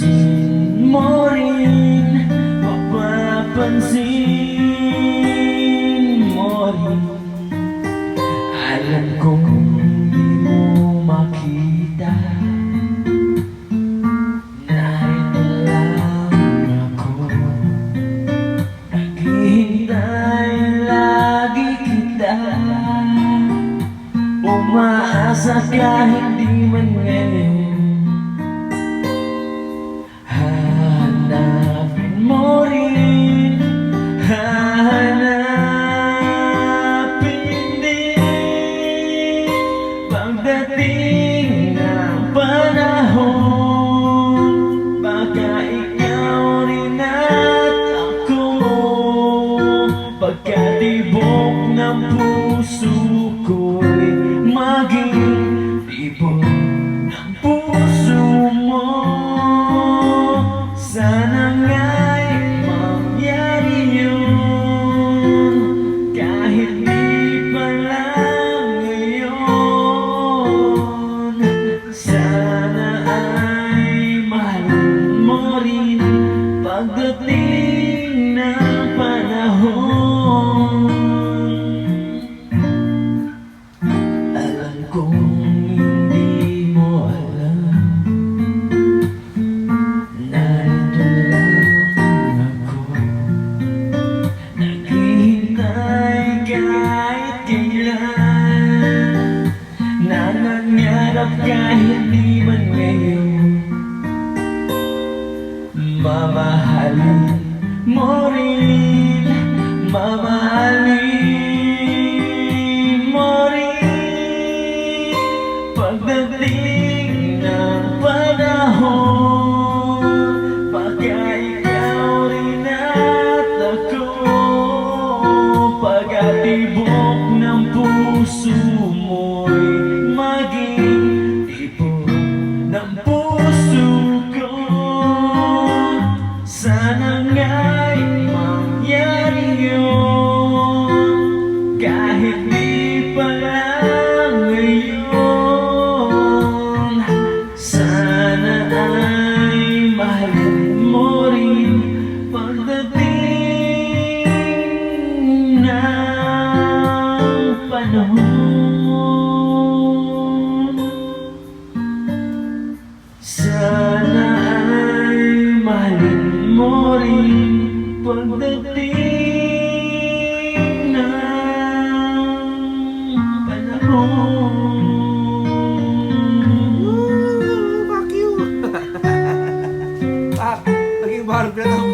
Papansin mo rin, mapapansin mo rin. Alam kong di mo makita, narito lang ako. Naghihintay lagi kita, umaasa kahit di man ngayon. Hanapin mo rin, hahanapin din. Pagdating ng panahon, baka ikaw rin at ako. Pagkatibok ng puso ko'y maging tibok ng puso mo. Sana nga'y mangyari yun, kahit di pa lang ngayon. Sana ay mahalin mo rin pagdating ng panahon. Alam kong hindi mo alam, narito lang ako. Naghihintay kahit kailan, nangangarap kahit di man ngayon. Mamahalin mo rin, mamahalin mo rin. Pagdating ng panahon, baka ikaw rin at ako. Pagkatibok ng puso mo'y maging tibok ng puso ko. Sana nga'y mangyari yun, kahit di pa lang ngayon. Sana ay mahalin mo rin pagdating ng panahon. Sana ay mahalin mo rin pagdating ng panahon. Fuck you! Naging barber na